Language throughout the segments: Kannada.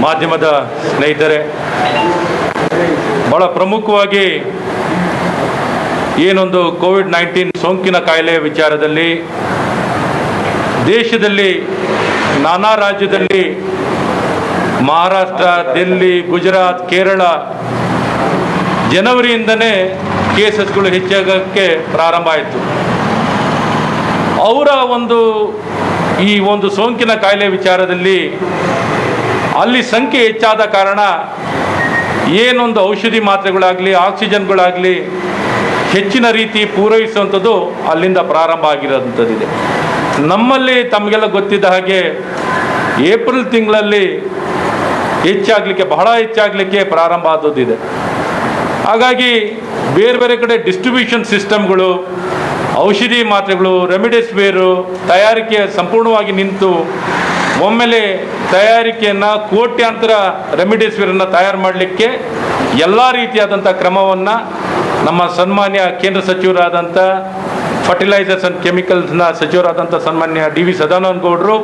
ಮಾಧ್ಯಮದ ಸ್ನೇಹಿತರೆ, ಭಾಳ ಪ್ರಮುಖವಾಗಿ ಏನೊಂದು ಕೋವಿಡ್-19 ಸೋಂಕಿನ ಕಾಯಿಲೆಯ ವಿಚಾರದಲ್ಲಿ ದೇಶದಲ್ಲಿ ನಾನಾ ರಾಜ್ಯದಲ್ಲಿ ಮಹಾರಾಷ್ಟ್ರ, ದಿಲ್ಲಿ, ಗುಜರಾತ್, ಕೇರಳ ಜನವರಿಯಿಂದನೇ ಕೇಸಸ್ಗಳು ಹೆಚ್ಚಾಗೋಕ್ಕೆ ಪ್ರಾರಂಭ ಆಯಿತು. ಅವರ ಈ ಒಂದು ಸೋಂಕಿನ ಕಾಯಿಲೆ ವಿಚಾರದಲ್ಲಿ ಅಲ್ಲಿ ಸಂಖ್ಯೆ ಹೆಚ್ಚಾದ ಕಾರಣ ಏನೊಂದು ಔಷಧಿ ಮಾತ್ರೆಗಳಾಗಲಿ ಆಕ್ಸಿಜನ್ಗಳಾಗಲಿ ಹೆಚ್ಚಿನ ರೀತಿ ಪೂರೈಸುವಂಥದ್ದು ಅಲ್ಲಿಂದ ಪ್ರಾರಂಭ ಆಗಿರೋಂಥದ್ದಿದೆ. ನಮ್ಮಲ್ಲಿ ತಮಗೆಲ್ಲ ಗೊತ್ತಿದ್ದ ಹಾಗೆ ಏಪ್ರಿಲ್ ತಿಂಗಳಲ್ಲಿ ಬಹಳ ಹೆಚ್ಚಾಗಲಿಕ್ಕೆ ಪ್ರಾರಂಭ ಆದದ್ದಿದೆ. ಹಾಗಾಗಿ ಬೇರೆ ಬೇರೆ ಕಡೆ ಡಿಸ್ಟ್ರಿಬ್ಯೂಷನ್ ಸಿಸ್ಟಮ್ಗಳು, ಔಷಧಿ ಮಾತ್ರೆಗಳು, ರೆಮಿಡಿಸಿವಿರು ತಯಾರಿಕೆ ಸಂಪೂರ್ಣವಾಗಿ ನಿಂತು ಒಮ್ಮೆಲೆ ತಯಾರಿಕೆಯನ್ನು ಕೋಟ್ಯಾಂತರ ರೆಮಿಡಿಸಿವಿರನ್ನು ತಯಾರು ಮಾಡಲಿಕ್ಕೆ ಎಲ್ಲ ರೀತಿಯಾದಂಥ ಕ್ರಮವನ್ನು ನಮ್ಮ ಸನ್ಮಾನ್ಯ ಕೇಂದ್ರ ಸಚಿವರಾದಂಥ ಫರ್ಟಿಲೈಸರ್ಸ್ ಆ್ಯಂಡ್ ಕೆಮಿಕಲ್ಸ್ನ ಸಚಿವರಾದಂಥ ಸನ್ಮಾನ್ಯ ಡಿ ವಿ ಸದಾನಂದ ಗೌಡರು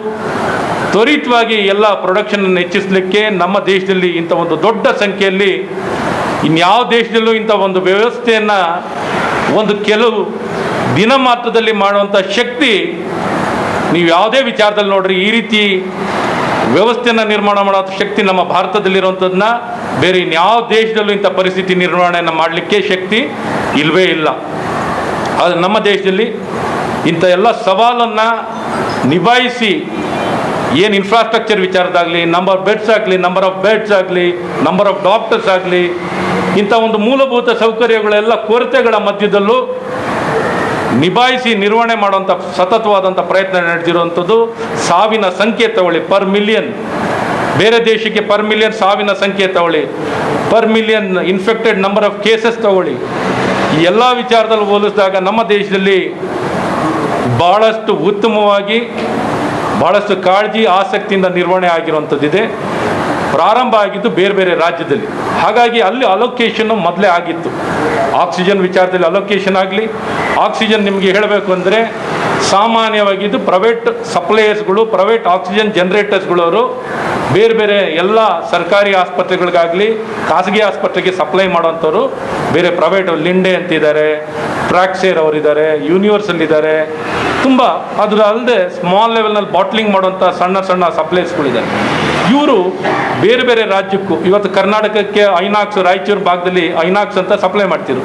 ತ್ವರಿತವಾಗಿ ಎಲ್ಲ ಪ್ರೊಡಕ್ಷನನ್ನು ಹೆಚ್ಚಿಸಲಿಕ್ಕೆ ನಮ್ಮ ದೇಶದಲ್ಲಿ ಇಂಥ ಒಂದು ದೊಡ್ಡ ಸಂಖ್ಯೆಯಲ್ಲಿ ಇನ್ಯಾವ ದೇಶದಲ್ಲೂ ಇಂಥ ಒಂದು ವ್ಯವಸ್ಥೆಯನ್ನು ಕೆಲವು ದಿನ ಮಾತ್ರದಲ್ಲಿ ಮಾಡುವಂಥ ಶಕ್ತಿ ನೀವು ಯಾವುದೇ ವಿಚಾರದಲ್ಲಿ ನೋಡ್ರಿ, ಈ ರೀತಿ ವ್ಯವಸ್ಥೆಯನ್ನು ನಿರ್ಮಾಣ ಮಾಡೋ ಶಕ್ತಿ ನಮ್ಮ ಭಾರತದಲ್ಲಿರುವಂಥದ್ದನ್ನ ಬೇರೆ ಇನ್ಯಾವ ದೇಶದಲ್ಲೂ ಇಂಥ ಪರಿಸ್ಥಿತಿ ನಿರ್ವಹಣೆಯನ್ನು ಮಾಡಲಿಕ್ಕೆ ಶಕ್ತಿ ಇಲ್ಲವೇ ಇಲ್ಲ. ಆದರೆ ನಮ್ಮ ದೇಶದಲ್ಲಿ ಇಂಥ ಎಲ್ಲ ಸವಾಲನ್ನು ನಿಭಾಯಿಸಿ ಏನು ಇನ್ಫ್ರಾಸ್ಟ್ರಕ್ಚರ್ ವಿಚಾರದಾಗಲಿ, ನಂಬರ್ ಆಫ್ ಬೆಡ್ಸ್ ಆಗಲಿ, ನಂಬರ್ ಆಫ್ ಡಾಕ್ಟರ್ಸ್ ಆಗಲಿ, ಇಂಥ ಒಂದು ಮೂಲಭೂತ ಸೌಕರ್ಯಗಳೆಲ್ಲ ಕೊರತೆಗಳ ಮಧ್ಯದಲ್ಲೂ ನಿಭಾಯಿಸಿ ನಿರ್ವಹಣೆ ಮಾಡುವಂಥ ಸತತವಾದಂಥ ಪ್ರಯತ್ನ ನಡೆದಿರುವಂಥದ್ದು. ಸಾವಿನ ಸಂಖ್ಯೆ ತಗೊಳ್ಳಿ, ಪರ್ ಮಿಲಿಯನ್, ಬೇರೆ ದೇಶಕ್ಕೆ ಪರ್ ಮಿಲಿಯನ್ ಸಾವಿನ ಸಂಖ್ಯೆ ತಗೊಳ್ಳಿ, per million infected number of cases ತಗೊಳ್ಳಿ, ಈ ಎಲ್ಲ ವಿಚಾರದಲ್ಲಿ ಹೋಲಿಸಿದಾಗ ನಮ್ಮ ದೇಶದಲ್ಲಿ ಭಾಳಷ್ಟು ಉತ್ತಮವಾಗಿ, ಭಾಳಷ್ಟು ಕಾಳಜಿ ಆಸಕ್ತಿಯಿಂದ ನಿರ್ವಹಣೆ ಆಗಿರುವಂಥದ್ದಿದೆ. ಪ್ರಾರಂಭ ಆಗಿದ್ದು ಬೇರೆ ಬೇರೆ ರಾಜ್ಯದಲ್ಲಿ. ಹಾಗಾಗಿ ಅಲ್ಲಿ ಅಲೋಕೇಶನ್ನು ಮೊದಲೇ ಆಗಿತ್ತು. ಆಕ್ಸಿಜನ್ ವಿಚಾರದಲ್ಲಿ ಅಲೋಕೇಶನ್ ಆಗಲಿ, ಆಕ್ಸಿಜನ್ ನಿಮಗೆ ಹೇಳಬೇಕು ಅಂದರೆ ಸಾಮಾನ್ಯವಾಗಿದ್ದು ಪ್ರೈವೇಟ್ ಸಪ್ಲೈಯರ್ಸ್ಗಳು, ಪ್ರೈವೇಟ್ ಆಕ್ಸಿಜನ್ ಜನರೇಟರ್ಸ್ಗಳವರು ಬೇರೆ ಬೇರೆ ಎಲ್ಲ ಸರ್ಕಾರಿ ಆಸ್ಪತ್ರೆಗಳಿಗಾಗಲಿ ಖಾಸಗಿ ಆಸ್ಪತ್ರೆಗೆ ಸಪ್ಲೈ ಮಾಡೋವಂಥವ್ರು ಬೇರೆ ಪ್ರೈವೇಟ್ ಲಿಂಡೆ ಅಂತಿದ್ದಾರೆ, ಟ್ರ್ಯಾಕ್ಸೇರ್ ಅವರಿದ್ದಾರೆ, ಯೂನಿವರ್ಸಲ್ ಇದ್ದಾರೆ, ತುಂಬ ಅದ್ರ ಅಲ್ಲದೆ ಸ್ಮಾಲ್ ಲೆವೆಲ್ನಲ್ಲಿ ಬಾಟ್ಲಿಂಗ್ ಮಾಡುವಂಥ ಸಣ್ಣ ಸಣ್ಣ ಸಪ್ಲೈಸ್ಗಳಿದ್ದಾರೆ. ಇವರು ಬೇರೆ ಬೇರೆ ರಾಜ್ಯಕ್ಕೂ, ಇವತ್ತು ಕರ್ನಾಟಕಕ್ಕೆ ಐನಾಕ್ಸ್ ರಾಯಚೂರು ಭಾಗದಲ್ಲಿ ಐನಾಕ್ಸ್ ಅಂತ ಸಪ್ಲೈ ಮಾಡ್ತಿರು,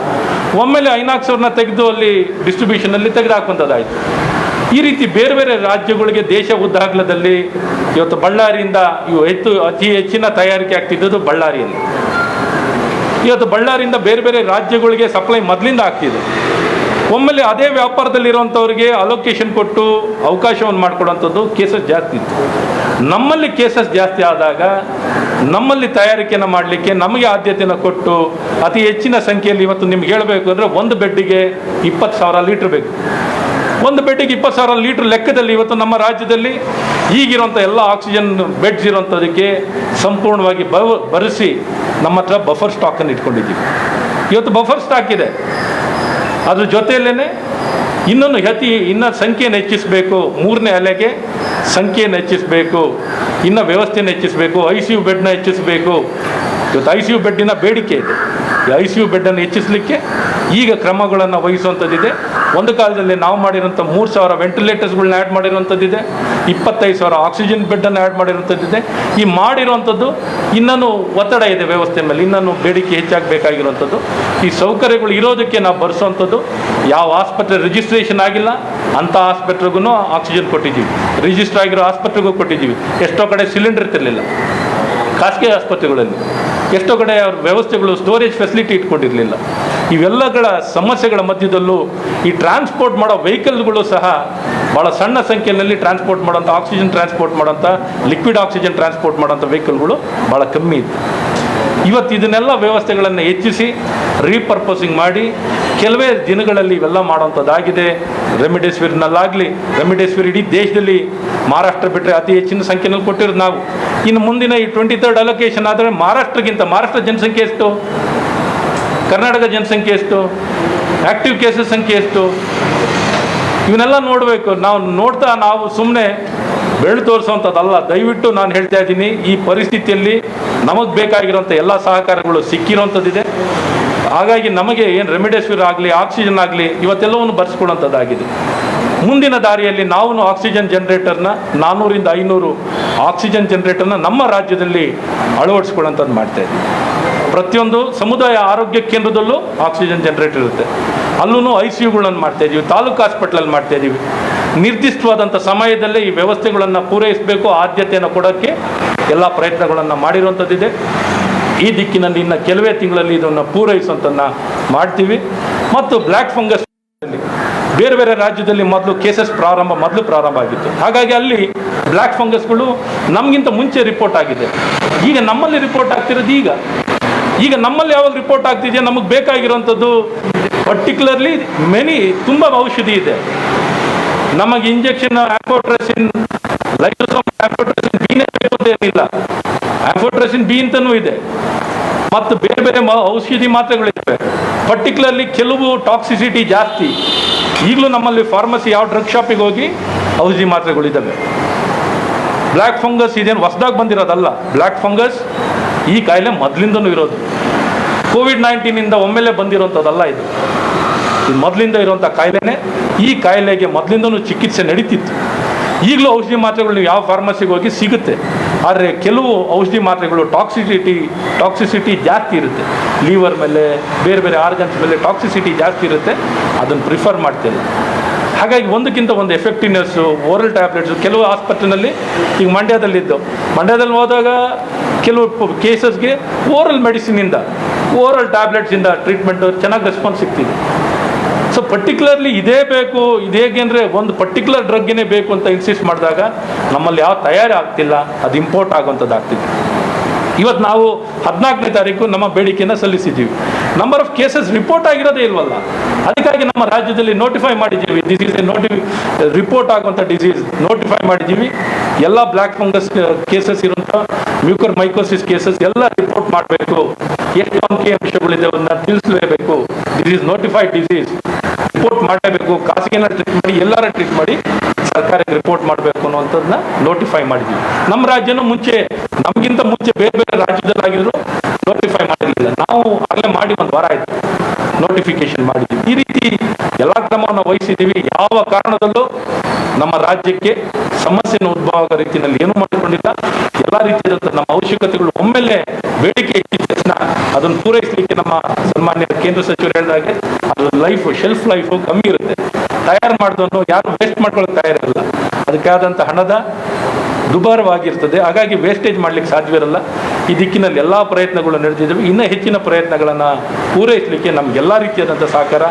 ಒಮ್ಮೆಲೆ ಐನಾಕ್ಸ್ ಅವ್ರನ್ನ ತೆಗೆದು ಅಲ್ಲಿ ಡಿಸ್ಟ್ರಿಬ್ಯೂಷನಲ್ಲಿ ತೆಗೆದುಹಾಕುವಂಥದ್ದಾಯಿತು. ಈ ರೀತಿ ಬೇರೆ ಬೇರೆ ರಾಜ್ಯಗಳಿಗೆ ದೇಶ ಉದ್ದಾಗಲದಲ್ಲಿ ಇವತ್ತು ಬಳ್ಳಾರಿಯಿಂದ ಅತಿ ಹೆಚ್ಚಿನ ತಯಾರಿಕೆ ಆಗ್ತಿದ್ದು ಬಳ್ಳಾರಿಯಲ್ಲಿ. ಇವತ್ತು ಬಳ್ಳಾರಿಯಿಂದ ಬೇರೆ ಬೇರೆ ರಾಜ್ಯಗಳಿಗೆ ಸಪ್ಲೈ ಮೊದಲಿಂದ ಆಗ್ತಿದೆ. ಒಮ್ಮೆಲೆ ಅದೇ ವ್ಯಾಪಾರದಲ್ಲಿರುವಂಥವ್ರಿಗೆ ಅಲೋಕೇಶನ್ ಕೊಟ್ಟು ಅವಕಾಶವನ್ನು ಮಾಡಿಕೊಡುವಂಥದ್ದು ಕೇಸಸ್ ಜಾಸ್ತಿ ಇತ್ತು. ನಮ್ಮಲ್ಲಿ ಕೇಸಸ್ ಜಾಸ್ತಿ ಆದಾಗ ನಮ್ಮಲ್ಲಿ ತಯಾರಿಕೆಯನ್ನು ಮಾಡಲಿಕ್ಕೆ ನಮಗೆ ಆದ್ಯತೆಯನ್ನು ಕೊಟ್ಟು ಅತಿ ಹೆಚ್ಚಿನ ಸಂಖ್ಯೆಯಲ್ಲಿ, ಇವತ್ತು ನಿಮ್ಗೆ ಹೇಳಬೇಕು ಅಂದರೆ ಒಂದು ಬೆಡ್ಡಿಗೆ 20,000 ಲೀಟ್ರ್ ಬೇಕು. ಒಂದು ಬೆಡ್ಡಿಗೆ 20,000 ಲೀಟ್ರ್ ಲೆಕ್ಕದಲ್ಲಿ ಇವತ್ತು ನಮ್ಮ ರಾಜ್ಯದಲ್ಲಿ ಈಗಿರುವಂಥ ಎಲ್ಲ ಆಕ್ಸಿಜನ್ ಬೆಡ್ಸ್ ಇರುವಂಥದಕ್ಕೆ ಸಂಪೂರ್ಣವಾಗಿ ಬರೆಸಿ ನಮ್ಮ ಹತ್ರ ಬಫರ್ ಸ್ಟಾಕನ್ನು ಇಟ್ಕೊಂಡಿದ್ದೀವಿ. ಇವತ್ತು ಬಫರ್ ಸ್ಟಾಕ್ ಇದೆ. ಅದ್ರ ಜೊತೆಯಲ್ಲೇ ಇನ್ನು ಸಂಖ್ಯೆಯನ್ನು ಹೆಚ್ಚಿಸಬೇಕು, 3ನೇ ಅಲೆಗೆ ಸಂಖ್ಯೆಯನ್ನು ಹೆಚ್ಚಿಸಬೇಕು, ಇನ್ನು ವ್ಯವಸ್ಥೆಯನ್ನು ಹೆಚ್ಚಿಸಬೇಕು, ICU ಬೆಡ್ನ ಹೆಚ್ಚಿಸಬೇಕು. ಇವತ್ತು ICU ಬೆಡ್ಡಿನ ಬೇಡಿಕೆ ಇದೆ. ಈ ICU ಬೆಡ್ಡನ್ನು ಹೆಚ್ಚಿಸಲಿಕ್ಕೆ ಈಗ ಕ್ರಮಗಳನ್ನು ವಹಿಸುವಂಥದ್ದಿದೆ. ಒಂದು ಕಾಲದಲ್ಲಿ ನಾವು ಮಾಡಿರೋಂಥ 3,000 ವೆಂಟಿಲೇಟರ್ಸ್ಗಳನ್ನ ಆ್ಯಡ್ ಮಾಡಿರುವಂಥದ್ದಿದೆ, 25,000 ಆಕ್ಸಿಜನ್ ಬೆಡ್ಡನ್ನು ಆ್ಯಡ್ ಮಾಡಿರುವಂಥದ್ದಿದೆ. ಈ ಮಾಡಿರುವಂಥದ್ದು ಇನ್ನೂ ಒತ್ತಡ ಇದೆ ವ್ಯವಸ್ಥೆ ಮೇಲೆ, ಇನ್ನೂ ಬೇಡಿಕೆ ಹೆಚ್ಚಾಗಬೇಕಾಗಿರುವಂಥದ್ದು. ಈ ಸೌಕರ್ಯಗಳು ಇರೋದಕ್ಕೆ ನಾವು ಬರೆಸುವಂಥದ್ದು. ಯಾವ ಆಸ್ಪತ್ರೆ ರಿಜಿಸ್ಟ್ರೇಷನ್ ಆಗಿಲ್ಲ ಅಂಥ ಆಸ್ಪತ್ರೆಗೂ ಆಕ್ಸಿಜನ್ ಕೊಟ್ಟಿದ್ದೀವಿ, ರಿಜಿಸ್ಟರ್ ಆಗಿರೋ ಆಸ್ಪತ್ರೆಗೂ ಕೊಟ್ಟಿದ್ದೀವಿ. ಎಷ್ಟೋ ಕಡೆ ಸಿಲಿಂಡರ್ ಇರ್ತಿರಲಿಲ್ಲ ಖಾಸಗಿ ಆಸ್ಪತ್ರೆಗಳಲ್ಲಿ, ಎಷ್ಟೋ ಕಡೆ ಅವ್ರ ವ್ಯವಸ್ಥೆಗಳು ಸ್ಟೋರೇಜ್ ಫೆಸಿಲಿಟಿ ಇಟ್ಕೊಂಡಿರಲಿಲ್ಲ. ಇವೆಲ್ಲಗಳ ಸಮಸ್ಯೆಗಳ ಮಧ್ಯದಲ್ಲೂ ಈ ಟ್ರಾನ್ಸ್ಪೋರ್ಟ್ ಮಾಡೋ ವೆಹಿಕಲ್ಗಳು ಸಹ ಭಾಳ ಸಣ್ಣ ಸಂಖ್ಯೆಯಲ್ಲಿ ಟ್ರಾನ್ಸ್ಪೋರ್ಟ್ ಮಾಡೋಂಥ ಆಕ್ಸಿಜನ್ ಟ್ರಾನ್ಸ್ಪೋರ್ಟ್ ಮಾಡೋಂಥ ಲಿಕ್ವಿಡ್ ಆಕ್ಸಿಜನ್ ಟ್ರಾನ್ಸ್ಪೋರ್ಟ್ ಮಾಡೋಂಥ ವೆಹಿಕಲ್ಗಳು ಭಾಳ ಕಮ್ಮಿ ಇತ್ತು. ಇವತ್ತು ಇದನ್ನೆಲ್ಲ ವ್ಯವಸ್ಥೆಗಳನ್ನು ಹೆಚ್ಚಿಸಿ ರೀಪರ್ಪೋಸಿಂಗ್ ಮಾಡಿ ಕೆಲವೇ ದಿನಗಳಲ್ಲಿ ಇವೆಲ್ಲ ಮಾಡೋಂಥದ್ದಾಗಿದೆ. ರೆಮಿಡಿಸಿವಿರ್ನಲ್ಲಾಗಲಿ, ರೆಮಿಡಿಸಿವಿರ್ ಇಡೀ ದೇಶದಲ್ಲಿ ಮಹಾರಾಷ್ಟ್ರ ಬಿಟ್ಟರೆ ಅತಿ ಹೆಚ್ಚಿನ ಸಂಖ್ಯೆಯಲ್ಲಿ ಕೊಟ್ಟಿರೋದು ನಾವು. ಇನ್ನು ಮುಂದಿನ ಈ 23rd ಅಲೋಕೇಶನ್ ಆದರೆ ಮಹಾರಾಷ್ಟ್ರ ಜನಸಂಖ್ಯೆ ಎಷ್ಟು, ಕರ್ನಾಟಕ ಜನಸಂಖ್ಯೆ ಎಷ್ಟು, ಆ್ಯಕ್ಟಿವ್ ಕೇಸಸ್ ಸಂಖ್ಯೆ ಎಷ್ಟು, ಇವನ್ನೆಲ್ಲ ನೋಡಬೇಕು. ನಾವು ಸುಮ್ಮನೆ ಬೆರಳು ತೋರಿಸುವಂಥದ್ದಲ್ಲ. ದಯವಿಟ್ಟು ನಾನು ಹೇಳ್ತಾ ಇದ್ದೀನಿ, ಈ ಪರಿಸ್ಥಿತಿಯಲ್ಲಿ ನಮಗೆ ಬೇಕಾಗಿರೋಂಥ ಎಲ್ಲ ಸಹಕಾರಗಳು ಸಿಕ್ಕಿರೋಂಥದ್ದಿದೆ. ಹಾಗಾಗಿ ನಮಗೆ ಏನು ರೆಮಿಡೆಸಿವಿರ್ ಆಗಲಿ, ಆಕ್ಸಿಜನ್ ಆಗಲಿ, ಇವತ್ತೆಲ್ಲವನ್ನು ಬರ್ಸ್ಕೊಳ್ಳೋಂಥದ್ದಾಗಿದೆ. ಮುಂದಿನ ದಾರಿಯಲ್ಲಿ ನಾವು ಆಕ್ಸಿಜನ್ ಜನ್ರೇಟರ್ನ 400ರಿಂದ 500 ಆಕ್ಸಿಜನ್ ಜನ್ರೇಟರ್ನ ನಮ್ಮ ರಾಜ್ಯದಲ್ಲಿ ಅಳವಡಿಸ್ಕೊಳ್ಳೋಂಥದ್ದು ಮಾಡ್ತಾಯಿದ್ವಿ. ಪ್ರತಿಯೊಂದು ಸಮುದಾಯ ಆರೋಗ್ಯ ಕೇಂದ್ರದಲ್ಲೂ ಆಕ್ಸಿಜನ್ ಜನ್ರೇಟರ್ ಇರುತ್ತೆ. ಅಲ್ಲೂ ICUಗಳನ್ನು ಮಾಡ್ತಾಯಿದ್ದೀವಿ, ತಾಲೂಕು ಹಾಸ್ಪಿಟ್ಲಲ್ಲಿ ಮಾಡ್ತಾಯಿದ್ದೀವಿ. ನಿರ್ದಿಷ್ಟವಾದಂಥ ಸಮಯದಲ್ಲೇ ಈ ವ್ಯವಸ್ಥೆಗಳನ್ನು ಪೂರೈಸಬೇಕು, ಆದ್ಯತೆಯನ್ನು ಕೊಡೋಕ್ಕೆ ಎಲ್ಲ ಪ್ರಯತ್ನಗಳನ್ನು ಮಾಡಿರುವಂಥದ್ದಿದೆ. ಈ ದಿಕ್ಕಿನಲ್ಲಿ ಇನ್ನು ಕೆಲವೇ ತಿಂಗಳಲ್ಲಿ ಇದನ್ನು ಪೂರೈಸುವಂಥದ್ದನ್ನು ಮಾಡ್ತೀವಿ. ಮತ್ತು ಬ್ಲ್ಯಾಕ್ ಫಂಗಸ್ ಬೇರೆ ಬೇರೆ ರಾಜ್ಯದಲ್ಲಿ ಮೊದಲು ಪ್ರಾರಂಭ ಆಗಿತ್ತು. ಹಾಗಾಗಿ ಅಲ್ಲಿ ಬ್ಲ್ಯಾಕ್ ಫಂಗಸ್ಗಳು ನಮಗಿಂತ ಮುಂಚೆ ರಿಪೋರ್ಟ್ ಆಗಿದೆ. ಈಗ ನಮ್ಮಲ್ಲಿ ರಿಪೋರ್ಟ್ ಆಗ್ತಿರೋದು ಈಗ ನಮ್ಮಲ್ಲಿ ಯಾವಾಗ ರಿಪೋರ್ಟ್ ಆಗ್ತಿದೆಯೋ ನಮಗೆ ಬೇಕಾಗಿರೋಂಥದ್ದು ಪರ್ಟಿಕ್ಯುಲರ್ಲಿ ತುಂಬ ಔಷಧಿ ಇದೆ. ನಮಗೆ ಇಂಜೆಕ್ಷನ್ ಆಂಫೋಟ್ರಸಿನ್, ಲೈಸೋಸೋಮ್ ಆಂಫೋಟ್ರಸಿನ್ ಬಿನೇ ಬೇಕು ಅಂತ ಏನಿಲ್ಲ, ಆಂಫೋಟ್ರಸಿನ್ ಬಿ ಅಂತನೂ ಇದೆ. ಮತ್ತು ಬೇರೆ ಬೇರೆ ಔಷಧಿ ಮಾತ್ರೆಗಳಿವೆ. ಪರ್ಟಿಕ್ಯುಲರ್ಲಿ ಕೆಲವು ಟಾಕ್ಸಿಸಿಟಿ ಜಾಸ್ತಿ. ಈಗಲೂ ನಮ್ಮಲ್ಲಿ ಫಾರ್ಮಸಿ ಯಾವ ಡ್ರಗ್ ಶಾಪಿಗೆ ಹೋಗಿ ಔಷಧಿ ಮಾತ್ರೆಗಳಿದ್ದಾವೆ. ಬ್ಲ್ಯಾಕ್ ಫಂಗಸ್ ಇದೇನು ಹೊಸದಾಗಿ ಬಂದಿರೋದಲ್ಲ. ಬ್ಲ್ಯಾಕ್ ಫಂಗಸ್ ಈ ಕಾಯಿಲೆ ಮೊದಲಿಂದನೂ ಇರೋದು. ಕೋವಿಡ್-19 ಒಮ್ಮೆಲೆ ಬಂದಿರೋಂಥದ್ದಲ್ಲ. ಇದು ಮೊದಲಿಂದ ಇರುವಂಥ ಕಾಯಿಲೆನೇ. ಈ ಕಾಯಿಲೆಗೆ ಮೊದಲಿಂದನೂ ಚಿಕಿತ್ಸೆ ನಡೀತಿತ್ತು. ಈಗಲೂ ಔಷಧಿ ಮಾತ್ರೆಗಳು ನೀವು ಯಾವ ಫಾರ್ಮಸಿಗೆ ಹೋಗಿ ಸಿಗುತ್ತೆ. ಆದರೆ ಕೆಲವು ಔಷಧಿ ಮಾತ್ರೆಗಳು ಟಾಕ್ಸಿಸಿಟಿ ಜಾಸ್ತಿ ಇರುತ್ತೆ. ಲೀವರ್ ಮೇಲೆ, ಬೇರೆ ಬೇರೆ ಆರ್ಗನ್ಸ್ ಮೇಲೆ ಟಾಕ್ಸಿಸಿಟಿ ಜಾಸ್ತಿ ಇರುತ್ತೆ. ಅದನ್ನು ಪ್ರಿಫರ್ ಮಾಡ್ತಿಲ್ಲ. ಹಾಗಾಗಿ ಒಂದಕ್ಕಿಂತ ಒಂದು ಎಫೆಕ್ಟಿವ್ನೆಸ್ಸು, ಓರಲ್ ಟ್ಯಾಬ್ಲೆಟ್ಸು ಕೆಲವು ಆಸ್ಪತ್ರೆಯಲ್ಲಿ, ಈಗ ಮಂಡ್ಯದಲ್ಲಿ ಹೋದಾಗ ಕೆಲವು ಕೇಸಸ್ಗೆ ಓರಲ್ ಟ್ಯಾಬ್ಲೆಟ್ಸಿಂದ ಟ್ರೀಟ್ಮೆಂಟು ಚೆನ್ನಾಗಿ ರೆಸ್ಪಾನ್ಸ್ ಸಿಗ್ತಿದೆ. ಸೊ ಪರ್ಟಿಕ್ಯುಲರ್ಲಿ ಇದೇ ಬೇಕು, ಇದೇಗೆ ಅಂದರೆ ಒಂದು ಪರ್ಟಿಕ್ಯುಲರ್ ಡ್ರಗ್ಗೇ ಬೇಕು ಅಂತ ಇನ್ಸಿಸ್ಟ್ ಮಾಡಿದಾಗ ನಮ್ಮಲ್ಲಿ ಯಾವ ತಯಾರಿ ಆಗ್ತಿಲ್ಲ, ಅದು ಇಂಪೋರ್ಟ್ ಆಗುವಂಥದ್ದು ಆಗ್ತಿದೆ. ಇವತ್ತು ನಾವು 14ನೇ ತಾರೀಕು ನಮ್ಮ ಬೇಡಿಕೆಯನ್ನು ಸಲ್ಲಿಸಿದ್ದೀವಿ. ನಂಬರ್ ಆಫ್ ಕೇಸಸ್ ರಿಪೋರ್ಟ್ ಆಗಿರೋದೇ ಇಲ್ವಲ್ಲ. ಅದಕ್ಕಾಗಿ ನಮ್ಮ ರಾಜ್ಯದಲ್ಲಿ ನೋಟಿಫೈ ಮಾಡಿದ್ದೀವಿ. ಡಿಸೀಸ್ ರಿಪೋರ್ಟ್ ಆಗುವಂಥ ಡಿಸೀಸ್ ನೋಟಿಫೈ ಮಾಡಿದ್ದೀವಿ. ಎಲ್ಲ ಬ್ಲ್ಯಾಕ್ ಫಂಗಸ್ ಕೇಸಸ್ ಇರುವಂಥ ಮ್ಯೂಕರ್ ಮೈಕೋಸಿಸ್ ಕೇಸಸ್ ಎಲ್ಲ ರಿಪೋರ್ಟ್ ಮಾಡಬೇಕು. ಎಷ್ಟು ಅಂಕಿಅಂಶಗಳಿದೆ ಅದನ್ನ ತಿಳಿಸಲೇಬೇಕು. ಡಿಸೀಸ್ ನೋಟಿಫೈಡ್ ಡಿಸೀಸ್ ರಿಪೋರ್ಟ್ ಮಾಡಲೇಬೇಕು. ಖಾಸಗಿನ ಟ್ರೀಟ್ ಮಾಡಿ, ಎಲ್ಲರ ಟ್ರೀಟ್ ಮಾಡಿ ಸರ್ಕಾರಕ್ಕೆ ರಿಪೋರ್ಟ್ ಮಾಡಬೇಕು ಅನ್ನುವಂಥದ್ದನ್ನ ನೋಟಿಫೈ ಮಾಡಿದ್ವಿ. ನಮ್ಮ ರಾಜ್ಯನೂ ನಮಗಿಂತ ಮುಂಚೆ ಬೇರೆ ಬೇರೆ ರಾಜ್ಯದಲ್ಲಾಗಿದ್ರು ನೋಟಿಫೈ ಮಾಡಿರಲಿಲ್ಲ. ನಾವು ಆಗಲೇ ಮಾಡಿ 1 ವಾರ ಆಯಿತು ನೋಟಿಫಿಕೇಶನ್ ಮಾಡಿದ್ವಿ. ಈ ರೀತಿ ಎಲ್ಲ ಕ್ರಮವನ್ನು ವಹಿಸಿದ್ದೀವಿ. ಯಾವ ಕಾರಣದಲ್ಲೂ ನಮ್ಮ ರಾಜ್ಯಕ್ಕೆ ಸಮಸ್ಯೆಯನ್ನು ಉದ್ಭವ ಆಗೋ ರೀತಿಯಲ್ಲಿ ಏನೂ ಮಾಡಿಕೊಂಡಿಲ್ಲ. ಎಲ್ಲ ರೀತಿಯಾದಂಥ ನಮ್ಮ ಅವಶ್ಯಕತೆಗಳು ಒಮ್ಮೆಲೆ ಬೇಡಿಕೆ ಇದ್ದ ತಕ್ಷಣ ಅದನ್ನು ಪೂರೈಸಲಿಕ್ಕೆ ನಮ್ಮ ಸನ್ಮಾನ್ಯ ಕೇಂದ್ರ ಸಚಿವರು ಹೇಳಿದಾಗೆ ಅದು ಶೆಲ್ಫ್ ಲೈಫು ಕಮ್ಮಿ ಇರುತ್ತೆ. ತಯಾರು ಮಾಡಿದವನು ಯಾರು ವೇಸ್ಟ್ ಮಾಡ್ಕೊಳ್ಳೋಕೆ ತಯಾರಿರಲ್ಲ. ಅದಕ್ಕಾದಂಥ ಹಣದ ದುಬಾರವಾಗಿರ್ತದೆ. ಹಾಗಾಗಿ ವೇಸ್ಟೇಜ್ ಮಾಡಲಿಕ್ಕೆ ಸಾಧ್ಯವಿರಲ್ಲ. ಈ ದಿಕ್ಕಿನಲ್ಲಿ ಎಲ್ಲ ಪ್ರಯತ್ನಗಳು ನಡೆದಿದ್ದಾವೆ. ಇನ್ನೂ ಹೆಚ್ಚಿನ ಪ್ರಯತ್ನಗಳನ್ನು ಪೂರೈಸಲಿಕ್ಕೆ ನಮಗೆಲ್ಲ ರೀತಿಯಾದಂಥ ಸಹಕಾರ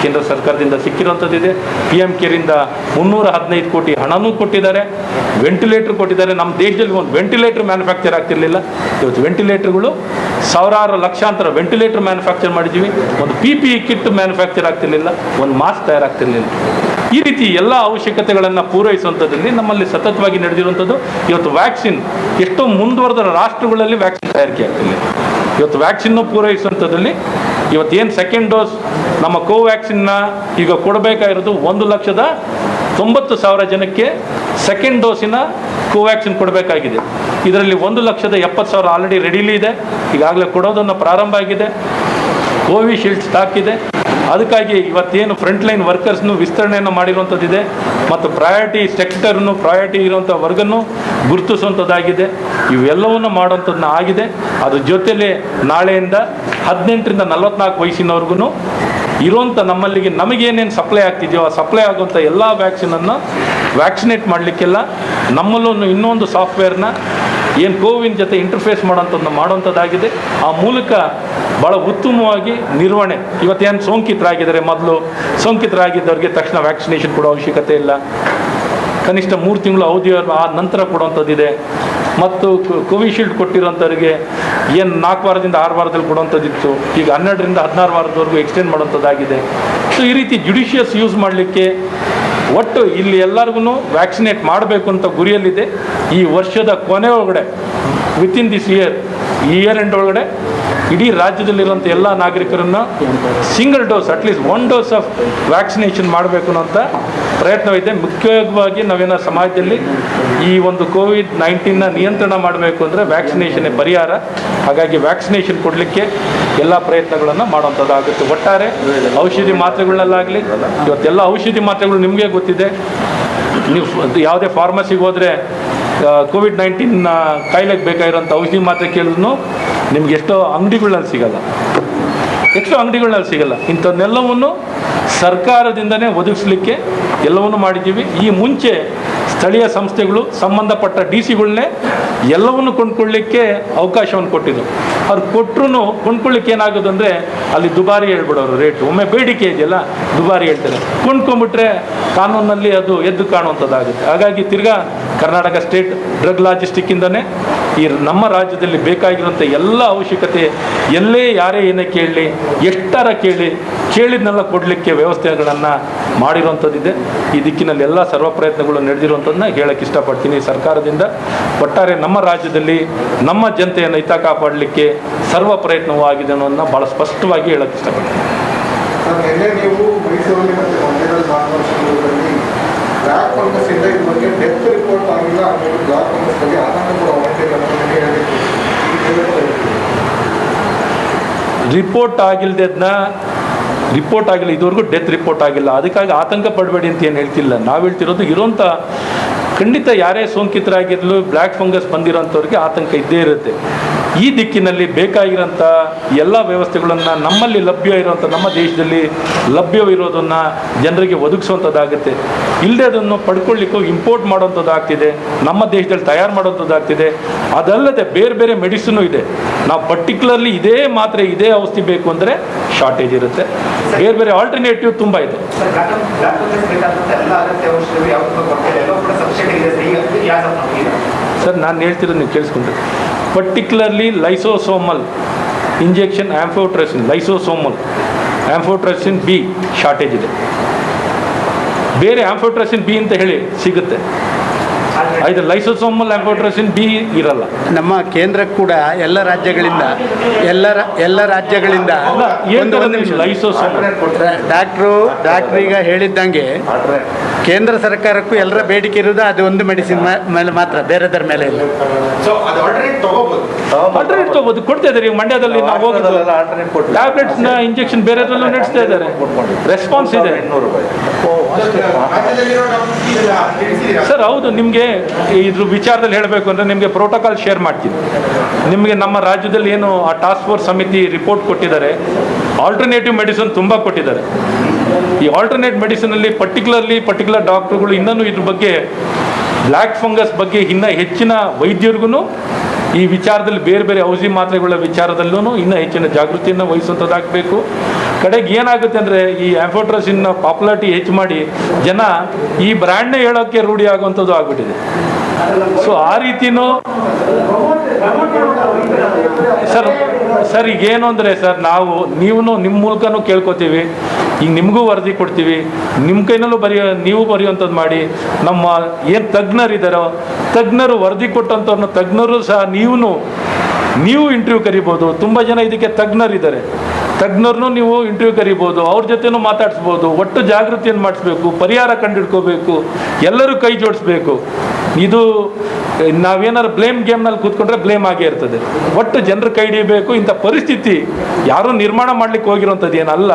ಕೇಂದ್ರ ಸರ್ಕಾರದಿಂದ ಸಿಕ್ಕಿರುವಂಥದ್ದಿದೆ. PM ಕೇರಿಂದ 315 ಕೋಟಿ ಹಣನೂ ಕೊಟ್ಟಿದ್ದಾರೆ. ವೆಂಟಿಲೇಟರ್ ಕೊಟ್ಟಿದ್ದಾರೆ. ನಮ್ಮ ದೇಶದಲ್ಲಿ ಒಂದು ವೆಂಟಿಲೇಟರ್ ಮ್ಯಾನುಫ್ಯಾಕ್ಚರ್ ಆಗ್ತಿರಲಿಲ್ಲ. ಇವತ್ತು ವೆಂಟಿಲೇಟರ್ಗಳು ಸಾವಿರಾರು ಲಕ್ಷಾಂತರ ವೆಂಟಿಲೇಟರ್ ಮ್ಯಾನುಫ್ಯಾಕ್ಚರ್ ಮಾಡಿದ್ದೀವಿ. ಒಂದು PPE ಕಿಟ್ ಮ್ಯಾನುಫ್ಯಾಕ್ಚರ್ ಆಗ್ತಿರಲಿಲ್ಲ. ಒಂದು ಮಾಸ್ಕ್ ತಯಾರಾಗ್ತಿರಲಿಲ್ಲ. ಈ ರೀತಿ ಎಲ್ಲ ಅವಶ್ಯಕತೆಗಳನ್ನು ಪೂರೈಸುವಂಥದ್ದಲ್ಲಿ ನಮ್ಮಲ್ಲಿ ಸತತವಾಗಿ ನಡೆದಿರುವಂಥದ್ದು. ಇವತ್ತು ವ್ಯಾಕ್ಸಿನ್ ಎಷ್ಟೋ ಮುಂದುವರೆದ ರಾಷ್ಟ್ರಗಳಲ್ಲಿ ವ್ಯಾಕ್ಸಿನ್ ತಯಾರಿಕೆ ಆಗ್ತಿಲ್ಲ. ಇವತ್ತು ವ್ಯಾಕ್ಸಿನ್ನು ಪೂರೈಸುವಂಥದ್ದಲ್ಲಿ ಇವತ್ತೇನು ಸೆಕೆಂಡ್ ಡೋಸ್ ನಮ್ಮ ಕೋವ್ಯಾಕ್ಸಿನ್ನ ಈಗ ಕೊಡಬೇಕಾಗಿರೋದು 1,90,000 ಜನಕ್ಕೆ ಸೆಕೆಂಡ್ ಡೋಸಿನ ಕೋವ್ಯಾಕ್ಸಿನ್ ಕೊಡಬೇಕಾಗಿದೆ. ಇದರಲ್ಲಿ 1,70,000 ಆಲ್ರೆಡಿ ರೆಡಿಲಿ ಇದೆ. ಈಗಾಗಲೇ ಕೊಡೋದನ್ನು ಪ್ರಾರಂಭ ಆಗಿದೆ. ಕೋವಿಶೀಲ್ಡ್ ಸ್ಟಾಕ್ ಇದೆ. ಅದಕ್ಕಾಗಿ ಇವತ್ತೇನು ಫ್ರಂಟ್ ಲೈನ್ ವರ್ಕರ್ಸ್ನು ವಿಸ್ತರಣೆಯನ್ನು ಮಾಡಿರುವಂಥದ್ದಿದೆ. ಮತ್ತು ಪ್ರಯಾರಿಟಿ ಸೆಕ್ಟರ್ನು ಪ್ರಯಾರಿಟಿ ಇರುವಂಥ ವರ್ಗನ್ನು ಗುರುತಿಸುವಂಥದ್ದಾಗಿದೆ. ಇವೆಲ್ಲವನ್ನು ಮಾಡುವಂಥದ್ದನ್ನ ಆಗಿದೆ. ಅದ್ರ ಜೊತೆಲೇ ನಾಳೆಯಿಂದ 18ರಿಂದ 44 ವಯಸ್ಸಿನವ್ರಿಗೂ ಇರುವಂಥ ನಮಗೇನೇನು ಸಪ್ಲೈ ಆಗ್ತಿದೆಯೋ ಆ ಸಪ್ಲೈ ಆಗುವಂಥ ಎಲ್ಲ ವ್ಯಾಕ್ಸಿನನ್ನು ವ್ಯಾಕ್ಸಿನೇಟ್ ಮಾಡಲಿಕ್ಕೆಲ್ಲ ನಮ್ಮಲ್ಲೂ ಇನ್ನೊಂದು ಸಾಫ್ಟ್ವೇರ್ನ ಏನು ಕೋವಿನ್ ಜೊತೆ ಇಂಟರ್ಫೇಸ್ ಮಾಡುವಂಥದ್ದಾಗಿದೆ. ಆ ಮೂಲಕ ಭಾಳ ಉತ್ತಮವಾಗಿ ನಿರ್ವಹಣೆ. ಇವತ್ತೇನು ಸೋಂಕಿತರಾಗಿದ್ದಾರೆ, ಮೊದಲು ಸೋಂಕಿತರಾಗಿದ್ದವ್ರಿಗೆ ತಕ್ಷಣ ವ್ಯಾಕ್ಸಿನೇಷನ್ ಕೊಡೋ ಅವಶ್ಯಕತೆ ಇಲ್ಲ. ಕನಿಷ್ಠ 3 ತಿಂಗಳು ಅವಧಿ ಆ ನಂತರ ಕೊಡುವಂಥದ್ದಿದೆ. ಮತ್ತು ಕೋವಿಶೀಲ್ಡ್ ಕೊಟ್ಟಿರೋಂಥವ್ರಿಗೆ ಏನು 4 ವಾರದಿಂದ 6 ವಾರದಲ್ಲಿ ಕೊಡುವಂಥದ್ದಿತ್ತು, ಈಗ 12ರಿಂದ 16 ವಾರದವರೆಗೂ ಎಕ್ಸ್ಟೆಂಡ್ ಮಾಡುವಂಥದ್ದಾಗಿದೆ. ಸೊ ಈ ರೀತಿ ಜುಡಿಷಿಯಸ್ ಯೂಸ್ ಮಾಡಲಿಕ್ಕೆ ಒಟ್ಟು ಇಲ್ಲಿ ಎಲ್ಲರಿಗೂ ವ್ಯಾಕ್ಸಿನೇಟ್ ಮಾಡಬೇಕು ಅಂತ ಗುರಿಯಲ್ಲಿದೆ. ಈ ವರ್ಷದ ಕೊನೆ ಒಳಗಡೆ ವಿತಿನ್ ದಿಸ್ ಇಯರ್ ಎಂಡ್ ಒಳಗಡೆ ಇಡೀ ರಾಜ್ಯದಲ್ಲಿರುವಂಥ ಎಲ್ಲ ನಾಗರಿಕರನ್ನು single dose at least 1 dose of vaccination ಮಾಡಬೇಕು ಅಂತ ಪ್ರಯತ್ನವಿದೆ. ಮುಖ್ಯವಾಗಿ ನಾವೇನೋ ಸಮಾಜದಲ್ಲಿ ಈ ಒಂದು ಕೋವಿಡ್-19ನ ನಿಯಂತ್ರಣ ಮಾಡಬೇಕು ಅಂದರೆ ವ್ಯಾಕ್ಸಿನೇಷನ್ನೇ ಪರಿಹಾರ. ಹಾಗಾಗಿ ವ್ಯಾಕ್ಸಿನೇಷನ್ ಕೊಡಲಿಕ್ಕೆ ಎಲ್ಲ ಪ್ರಯತ್ನಗಳನ್ನು ಮಾಡುವಂಥದ್ದಾಗುತ್ತೆ. ಒಟ್ಟಾರೆ ಔಷಧಿ ಮಾತ್ರೆಗಳಲ್ಲಾಗಲಿ, ಇವತ್ತೆಲ್ಲ ಔಷಧಿ ಮಾತ್ರೆಗಳು ನಿಮಗೆ ಗೊತ್ತಿದೆ. ನೀವು ಯಾವುದೇ ಫಾರ್ಮಸಿಗೆ ಹೋದರೆ ಕೋವಿಡ್-19 ಕಾಯಿಲೆಗೆ ಬೇಕಾಗಿರೋಂಥ ಔಷಧಿ ಮಾತ್ರೆ ಕೇಳಿದ್ರು ನಿಮ್ಗೆ ಎಷ್ಟೋ ಅಂಗಡಿಗಳಲ್ಲಿ ಸಿಗಲ್ಲ. ಇಂಥದ್ದನ್ನೆಲ್ಲವನ್ನು ಸರ್ಕಾರದಿಂದನೇ ಒದಗಿಸ್ಲಿಕ್ಕೆ ಎಲ್ಲವನ್ನೂ ಮಾಡಿದ್ದೀವಿ. ಈ ಮುಂಚೆ ಸ್ಥಳೀಯ ಸಂಸ್ಥೆಗಳು ಸಂಬಂಧಪಟ್ಟ DC ಎಲ್ಲವನ್ನು ಕೊಂಡ್ಕೊಳ್ಳಿಕ್ಕೆ ಅವಕಾಶವನ್ನು ಕೊಟ್ಟಿದ್ದು. ಅವ್ರು ಕೊಟ್ಟರು ಕೊಂಡ್ಕೊಳ್ಳಿಕ್ಕೆ ಏನಾಗೋದು ಅಂದರೆ ಅಲ್ಲಿ ದುಬಾರಿ ಹೇಳ್ಬಿಡೋರು ರೇಟು. ಒಮ್ಮೆ ಬೇಡಿಕೆ ಇದೆಯಲ್ಲ, ದುಬಾರಿ ಹೇಳ್ತಾರೆ. ಕೊಂಡ್ಕೊಂಡ್ಬಿಟ್ರೆ ಕಾನೂನಲ್ಲಿ ಅದು ಎದ್ದು ಕಾಣುವಂಥದ್ದಾಗುತ್ತೆ. ಹಾಗಾಗಿ ತಿರ್ಗಾ ಕರ್ನಾಟಕ ಸ್ಟೇಟ್ ಡ್ರಗ್ ಲಾಜಿಸ್ಟಿಕ್ಕಿಂದನೇ ಈ ನಮ್ಮ ರಾಜ್ಯದಲ್ಲಿ ಬೇಕಾಗಿರುವಂಥ ಎಲ್ಲ ಅವಶ್ಯಕತೆ ಎಲ್ಲೇ ಯಾರೇ ಏನೇ ಕೇಳಲಿ, ಎಷ್ಟರ ಕೇಳಿದ್ನೆಲ್ಲ ಕೊಡಲಿಕ್ಕೆ ವ್ಯವಸ್ಥೆಗಳನ್ನು ಮಾಡಿರುವಂಥದ್ದಿದೆ. ಈ ದಿಕ್ಕಿನಲ್ಲಿ ಎಲ್ಲ ಸರ್ವ ಪ್ರಯತ್ನಗಳು ನಡೆದಿರುವಂಥದ್ದನ್ನ ಹೇಳಕ್ಕೆ ಇಷ್ಟಪಡ್ತೀನಿ. ಸರ್ಕಾರದಿಂದ ಒಟ್ಟಾರೆ ನಮ್ಮ ರಾಜ್ಯದಲ್ಲಿ ನಮ್ಮ ಜನತೆಯನ್ನು ಹಿತ ಕಾಪಾಡಲಿಕ್ಕೆ ಸರ್ವ ಪ್ರಯತ್ನವೂ ಆಗಿದೆ ಅನ್ನೋದನ್ನ ಭಾಳ ಸ್ಪಷ್ಟವಾಗಿ ಹೇಳಕ್ಕೆ ಇಷ್ಟಪಡ್ತೀನಿ. ನೀವು ಮೈಸೂರಲ್ಲಿ ಮತ್ತು ಮಂಡ್ಯದಲ್ಲಿ ಮಾರ್ಗದರ್ಶನದಲ್ಲಿ ಬ್ಲ್ಯಾಕ್ ಫಂಗಸ್ ಇಂದ ಇದ್ರ ಬಗ್ಗೆ ಡೆತ್ ರಿಪೋರ್ಟ್ ಆಗಿಲ್ಲ, ಬ್ಲ್ಯಾಕ್ ಫಂಗಸ್ ಬಗ್ಗೆ ಆತಂಕ ಕೂಡ ರಿಪೋರ್ಟ್ ಆಗಿಲ್ಲ, ಇದುವರೆಗೂ ಡೆತ್ ರಿಪೋರ್ಟ್ ಆಗಿಲ್ಲ. ಅದಕ್ಕಾಗಿ ಆತಂಕ ಪಡಬೇಡಿ ಅಂತ ಏನು ಹೇಳ್ತಿಲ್ಲ. ನಾವು ಹೇಳ್ತಿರೋದು ಇರೋಂಥ ಖಂಡಿತ ಯಾರೇ ಸೋಂಕಿತರಾಗಿರಲು ಬ್ಲ್ಯಾಕ್ ಫಂಗಸ್ ಬಂದಿರೋಂಥವ್ರಿಗೆ ಆತಂಕ ಇದ್ದೇ ಇರುತ್ತೆ. ಈ ದಿಕ್ಕಿನಲ್ಲಿ ಬೇಕಾಗಿರೋಂಥ ಎಲ್ಲ ವ್ಯವಸ್ಥೆಗಳನ್ನು ನಮ್ಮಲ್ಲಿ ಲಭ್ಯ ಇರುವಂಥ, ನಮ್ಮ ದೇಶದಲ್ಲಿ ಲಭ್ಯವಿರೋದನ್ನು ಜನರಿಗೆ ಒದಗಿಸುವಂಥದ್ದಾಗುತ್ತೆ. ಇಲ್ಲದೆ ಅದನ್ನು ಪಡ್ಕೊಳ್ಳಿಕ್ಕೂ ಇಂಪೋರ್ಟ್ ಮಾಡುವಂಥದ್ದಾಗ್ತಿದೆ, ನಮ್ಮ ದೇಶದಲ್ಲಿ ತಯಾರು ಮಾಡುವಂಥದ್ದಾಗ್ತಿದೆ. ಅದಲ್ಲದೆ ಬೇರೆ ಬೇರೆ ಮೆಡಿಸಿನು ಇದೆ. ನಾವು ಪರ್ಟಿಕ್ಯುಲರ್ಲಿ ಇದೇ ಮಾತ್ರೆ ಇದೇ ಔಷಧಿ ಬೇಕು ಅಂದರೆ ಶಾರ್ಟೇಜ್ ಇರುತ್ತೆ. ಬೇರೆ ಬೇರೆ ಆಲ್ಟರ್ನೇಟಿವ್ ತುಂಬ ಇದೆ. ಸರ್ ನಾನು ಹೇಳ್ತಿರೋದು ನೀವು ಕೇಳಿಸ್ಕೊಂಡ್ರೆ, ಪರ್ಟಿಕ್ಯುಲರ್ಲಿ ಲೈಸೋಸೋಮಲ್ ಇಂಜೆಕ್ಷನ್ ಆಂಫೋಟ್ರಸಿನ್ B ಶಾರ್ಟೇಜ್ ಇದೆ. ಬೇರೆ ಆಂಫೋಟ್ರಸಿನ್ B ಅಂತ ಹೇಳಿ ಸಿಗುತ್ತೆ, ಇದು ಲೈಸೋಸೋಮಲ್ ಆಂಫೋಟ್ರಸಿನ್ B ಇರಲ್ಲ. ನಮ್ಮ ಕೇಂದ್ರ ಕೂಡ ಎಲ್ಲ ರಾಜ್ಯಗಳಿಂದ ಡಾಕ್ಟ್ರು ಈಗ ಹೇಳಿದ್ದಂಗೆ ಕೇಂದ್ರ ಸರ್ಕಾರಕ್ಕೂ ಎಲ್ಲರ ಬೇಡಿಕೆ ಇರೋದು ಅದು ಒಂದು ಮೆಡಿಸಿನ್ ಮೇಲೆ ಮಾತ್ರ, ಬೇರೆದರ ಮೇಲೆ ಇಲ್ಲ. ಆಲ್ಟರ್ನೇಟ್ ತಗೋಬೋದು, ಕೊಡ್ತಾ ಇದ್ದಾರೆ. ಈಗ ಮಂಡ್ಯದಲ್ಲಿ ನಾವು ಹೋಗಿದ್ದು ಟ್ಯಾಬ್ಲೆಟ್ಸ್ನ ಇಂಜೆಕ್ಷನ್ ಬೇರೆದ್ರಲ್ಲೂ ನಡೆಸ್ತಾ ಇದ್ದಾರೆ. ರೆಸ್ಪಾನ್ಸ್ ಇದೆ ಸರ್. ಹೌದು, ನಿಮಗೆ ಇದ್ರ ವಿಚಾರದಲ್ಲಿ ಹೇಳಬೇಕು ಅಂದರೆ ನಿಮಗೆ ಪ್ರೋಟೋಕಾಲ್ ಶೇರ್ ಮಾಡ್ತೀನಿ. ನಿಮಗೆ ನಮ್ಮ ರಾಜ್ಯದಲ್ಲಿ ಏನು ಆ ಟಾಸ್ಕ್ ಫೋರ್ಸ್ ಸಮಿತಿ ರಿಪೋರ್ಟ್ ಕೊಟ್ಟಿದ್ದಾರೆ, ಆಲ್ಟರ್ನೇಟಿವ್ ಮೆಡಿಸಿನ್ ತುಂಬ ಕೊಟ್ಟಿದ್ದಾರೆ. ಈ ಆಲ್ಟರ್ನೇಟ್ ಮೆಡಿಸಿನಲ್ಲಿ ಪರ್ಟಿಕ್ಯುಲರ್ ಡಾಕ್ಟ್ರುಗಳು ಇನ್ನೂ ಇದ್ರ ಬಗ್ಗೆ ಬ್ಲ್ಯಾಕ್ ಫಂಗಸ್ ಬಗ್ಗೆ ಇನ್ನೂ ಹೆಚ್ಚಿನ ವೈದ್ಯರಿಗೂ ಈ ವಿಚಾರದಲ್ಲಿ ಬೇರೆ ಬೇರೆ ಔಷಧಿ ಮಾತ್ರೆಗಳ ವಿಚಾರದಲ್ಲೂ ಇನ್ನೂ ಹೆಚ್ಚಿನ ಜಾಗೃತಿಯನ್ನು ವಹಿಸುವಂಥದ್ದಾಗಬೇಕು. ಕಡೆಗೆ ಏನಾಗುತ್ತೆ ಅಂದರೆ ಈ ಆಂಫೋಟ್ರಸಿನ್ ಪಾಪ್ಯುಲಾರಿಟಿ ಹೆಚ್ಚು ಮಾಡಿ ಜನ ಈ ಬ್ರ್ಯಾಂಡ್ನೇ ಹೇಳೋಕ್ಕೆ ರೂಢಿ ಆಗುವಂಥದ್ದು ಆಗ್ಬಿಟ್ಟಿದೆ. ಸೊ ಆ ರೀತಿಯೂ ಸರ್ ಈಗೇನು ಅಂದರೆ ಸರ್ ನೀವು ನಿಮ್ಮ ಮೂಲಕನೂ ಕೇಳ್ಕೊತೀವಿ, ಈಗ ನಿಮಗೂ ವರದಿ ಕೊಡ್ತೀವಿ, ನಿಮ್ಮ ಕೈನಲ್ಲೂ ನೀವು ಬರೆಯುವಂಥದ್ದು ಮಾಡಿ. ನಮ್ಮ ಏನು ತಜ್ಞರಿದ್ದಾರೋ ತಜ್ಞರು ವರದಿ ಕೊಟ್ಟಂಥವ್ರನ್ನ ತಜ್ಞರು ಸಹ ನೀವು ಇಂಟರ್ವ್ಯೂ ಕರಿಬೋದು. ತುಂಬ ಜನ ಇದಕ್ಕೆ ತಜ್ಞರಿದ್ದಾರೆ, ತಜ್ಞರನ್ನು ನೀವು ಇಂಟರ್ವ್ಯೂ ಕರಿಬೋದು, ಅವ್ರ ಜೊತೆನೂ ಮಾತಾಡಿಸ್ಬೋದು. ಒಟ್ಟು ಜಾಗೃತಿಯನ್ನು ಮಾಡಿಸ್ಬೇಕು, ಪರಿಹಾರ ಕಂಡುಹಿಡ್ಕೋಬೇಕು, ಎಲ್ಲರೂ ಕೈ ಜೋಡಿಸ್ಬೇಕು. ಇದು ನಾವೇನಾದ್ರು ಬ್ಲೇಮ್ ಗೇಮ್ನಲ್ಲಿ ಕೂತ್ಕೊಂಡ್ರೆ ಬ್ಲೇಮ್ ಆಗೇ ಇರ್ತದೆ. ಒಟ್ಟು ಜನರು ಕೈ ಹಿಡಿಯಬೇಕು. ಇಂಥ ಪರಿಸ್ಥಿತಿ ಯಾರೂ ನಿರ್ಮಾಣ ಮಾಡಲಿಕ್ಕೆ ಹೋಗಿರೋಂಥದ್ದು ಏನಲ್ಲ,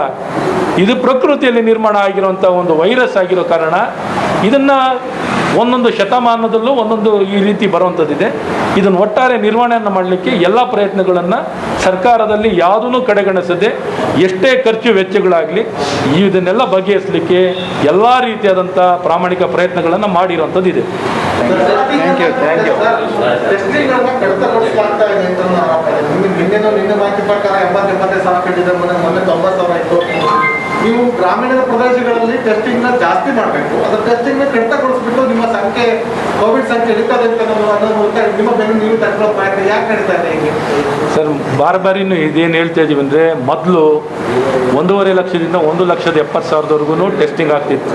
ಇದು ಪ್ರಕೃತಿಯಲ್ಲಿ ನಿರ್ಮಾಣ ಆಗಿರುವಂಥ ಒಂದು ವೈರಸ್ ಆಗಿರೋ ಕಾರಣ ಇದನ್ನು ಒಂದೊಂದು ಶತಮಾನದಲ್ಲೂ ಒಂದೊಂದು ಈ ರೀತಿ ಬರುವಂಥದ್ದಿದೆ. ಇದನ್ನು ಒಟ್ಟಾರೆ ನಿರ್ವಹಣೆಯನ್ನು ಮಾಡಲಿಕ್ಕೆ ಎಲ್ಲ ಪ್ರಯತ್ನಗಳನ್ನು ಸರ್ಕಾರದಲ್ಲಿ ಯಾವುದೂ ಕಡೆಗಣಿಸದೆ ಎಷ್ಟೇ ಖರ್ಚು ವೆಚ್ಚಗಳಾಗಲಿ ಇದನ್ನೆಲ್ಲ ಬಗೆಹರಿಸಲಿಕ್ಕೆ ಎಲ್ಲ ರೀತಿಯಾದಂಥ ಪ್ರಾಮಾಣಿಕ ಪ್ರಯತ್ನಗಳನ್ನು ಮಾಡಿರುವಂಥದ್ದಿದೆ. ನಿನ್ನೆ ಮಾಹಿತಿ ಪ್ರಕಾರ 80-70 ಕಟ್ಟಿದೆ, ಮೊನ್ನೆ 90,000 ಇತ್ತು. ನೀವು ಗ್ರಾಮೀಣ ಪ್ರದೇಶಗಳಲ್ಲಿ ಟೆಸ್ಟಿಂಗ್ನ ಜಾಸ್ತಿ ಮಾಡಬೇಕು. ಅದರ ಟೆಸ್ಟಿಂಗ್ನ ಕಡಿತಗೊಳಿಸ್ಬಿಟ್ಟು ನಿಮ್ಮ ಸಂಖ್ಯೆ ಕೋವಿಡ್ ಸಂಖ್ಯೆ ಇರ್ತದೆ ಅಂತ ಅನ್ನೋ ಮೂಲಕ ನಿಮ್ಮ ಬೆನ್ನು ನೀವು ತಟ್ಟೋ ಪ್ರಯತ್ನ ಯಾಕೆ ನಡೀತಾ ಇದೆ ಹೀಗೆ? ಸರ್ ಬಾರಿನೂ ಇದೇನು ಹೇಳ್ತಾ ಇದ್ದೀವಿ ಅಂದರೆ, ಮೊದಲು 1.5 ಲಕ್ಷದಿಂದ 1,70,000ವರೆಗೂ ಟೆಸ್ಟಿಂಗ್ ಆಗ್ತಿತ್ತು.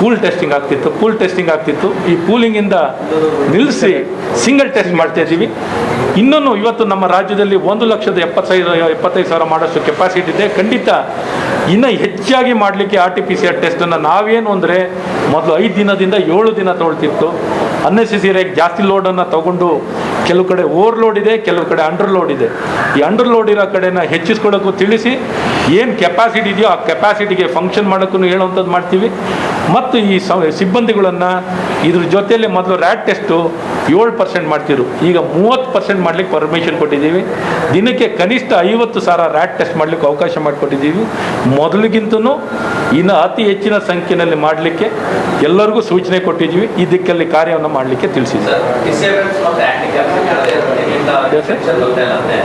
ಪೂಲ್ ಟೆಸ್ಟಿಂಗ್ ಆಗ್ತಿತ್ತು. ಈ ಪೂಲಿಂಗಿಂದ ನಿಲ್ಲಿಸಿ ಸಿಂಗಲ್ ಟೆಸ್ಟ್ ಮಾಡ್ತಾ ಇದ್ದೀವಿ. ಇನ್ನೂ ಇವತ್ತು ನಮ್ಮ ರಾಜ್ಯದಲ್ಲಿ 1,75,000 ಮಾಡೋಷ್ಟು ಕೆಪಾಸಿಟಿ ಇದೆ. ಖಂಡಿತ ಇನ್ನು ಹೆಚ್ಚಾಗಿ ಮಾಡಲಿಕ್ಕೆ RT-PCR ಟೆಸ್ಟನ್ನು ನಾವೇನು ಅಂದರೆ ಮೊದಲು 5 ದಿನದಿಂದ 7 ದಿನ ತೊಗೊಳ್ತಿತ್ತು. ಅನ್ನೆಸೆಸರಿಯಾಗಿ ಜಾಸ್ತಿ ಲೋಡನ್ನು ತಗೊಂಡು ಕೆಲವು ಕಡೆ ಓವರ್ಲೋಡ್ ಇದೆ, ಕೆಲವು ಕಡೆ ಅಂಡರ್ಲೋಡ್ ಇದೆ. ಈ ಅಂಡರ್ಲೋಡ್ ಇರೋ ಕಡೆನ ಹೆಚ್ಚಿಸ್ಕೊಳ್ಳೋಕ್ಕೂ ತಿಳಿಸಿ, ಏನು ಕೆಪಾಸಿಟಿ ಇದೆಯೋ ಆ ಕೆಪಾಸಿಟಿಗೆ ಫಂಕ್ಷನ್ ಮಾಡೋಕ್ಕೂ ಹೇಳುವಂಥದ್ದು ಮಾಡ್ತೀವಿ. ಮತ್ತು ಈ ಸಿಬ್ಬಂದಿಗಳನ್ನು ಇದ್ರ ಜೊತೆಯಲ್ಲೇ ಮೊದಲು ರ್ಯಾಟ್ ಟೆಸ್ಟು 7% ಮಾಡ್ತಿರು, ಈಗ 30% ಮಾಡಲಿಕ್ಕೆ ಪರ್ಮಿಷನ್ ಕೊಟ್ಟಿದ್ದೀವಿ. ದಿನಕ್ಕೆ ಕನಿಷ್ಠ 50,000 ರ್ಯಾಟ್ ಟೆಸ್ಟ್ ಮಾಡಲಿಕ್ಕೆ ಅವಕಾಶ ಮಾಡಿಕೊಟ್ಟಿದ್ದೀವಿ. ಮೊದಲಿಗಿಂತನೂ ಇನ್ನು ಅತಿ ಹೆಚ್ಚಿನ ಸಂಖ್ಯೆಯಲ್ಲಿ ಮಾಡಲಿಕ್ಕೆ ಎಲ್ಲರಿಗೂ ಸೂಚನೆ ಕೊಟ್ಟಿದ್ದೀವಿ. ಈ ದಿಕ್ಕಲ್ಲಿ ಕಾರ್ಯವನ್ನು ಮಾಡಲಿಕ್ಕೆ ತಿಳಿಸಿದ್ದೀವಿ.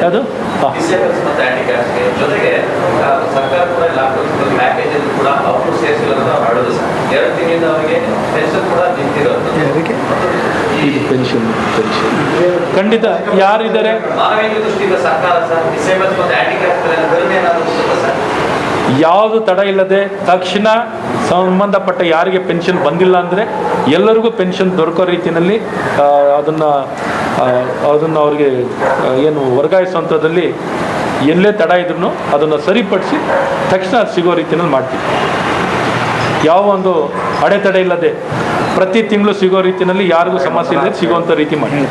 ಅದು ಜೊತೆಗೆ ಸರ್ಕಾರ ಕೂಡ ಪ್ಯಾಕೇಜ್ ಕೂಡ ಅವರು ಸೇರಿಸಿರೋದು ಮಾಡೋದು ಸರ್. 2 ತಿಂಗಳಿಂದ ಅವರಿಗೆ ಪೆನ್ಷನ್ ಕೂಡ ನಿಂತಿರೋದು. ಇದು ಪೆನ್ಷನ್ ಖಂಡಿತ ಯಾರಿದ್ದಾರೆ ಮಾನವೀಯ ದೃಷ್ಟಿಯಿಂದ ಸರ್ಕಾರ ಸರ್ ಡಿಸೇಬಲ್ಸ್ ಮತ್ತು ಹ್ಯಾಂಡಿಕ್ಯಾಪ್ಸ್ ಕಡಿಮೆ ಏನಾದರೂ ಸರ್ ಯಾವುದು ತಡ ಇಲ್ಲದೆ ತಕ್ಷಣ ಸಂಬಂಧಪಟ್ಟ ಯಾರಿಗೆ ಪೆನ್ಷನ್ ಬಂದಿಲ್ಲ ಅಂದರೆ ಎಲ್ಲರಿಗೂ ಪೆನ್ಷನ್ ದೊರಕೋ ರೀತಿಯಲ್ಲಿ ಅದನ್ನು ಅವ್ರಿಗೆ ಏನು ವರ್ಗಾಯಿಸುವಂಥದ್ದಲ್ಲಿ ಎಲ್ಲೇ ತಡ ಇದ್ರೂ ಅದನ್ನು ಸರಿಪಡಿಸಿ ತಕ್ಷಣ ಅದು ಸಿಗೋ ರೀತಿಯಲ್ಲಿ ಮಾಡ್ತೀವಿ. ಯಾವ ಒಂದು ಅಡೆತಡೆ ಇಲ್ಲದೆ ಪ್ರತಿ ತಿಂಗಳು ಸಿಗೋ ರೀತಿಯಲ್ಲಿ ಯಾರಿಗೂ ಸಮಸ್ಯೆ ಇಲ್ಲದೆ ಸಿಗುವಂಥ ರೀತಿ ಮಾಡ್ತೀವಿ.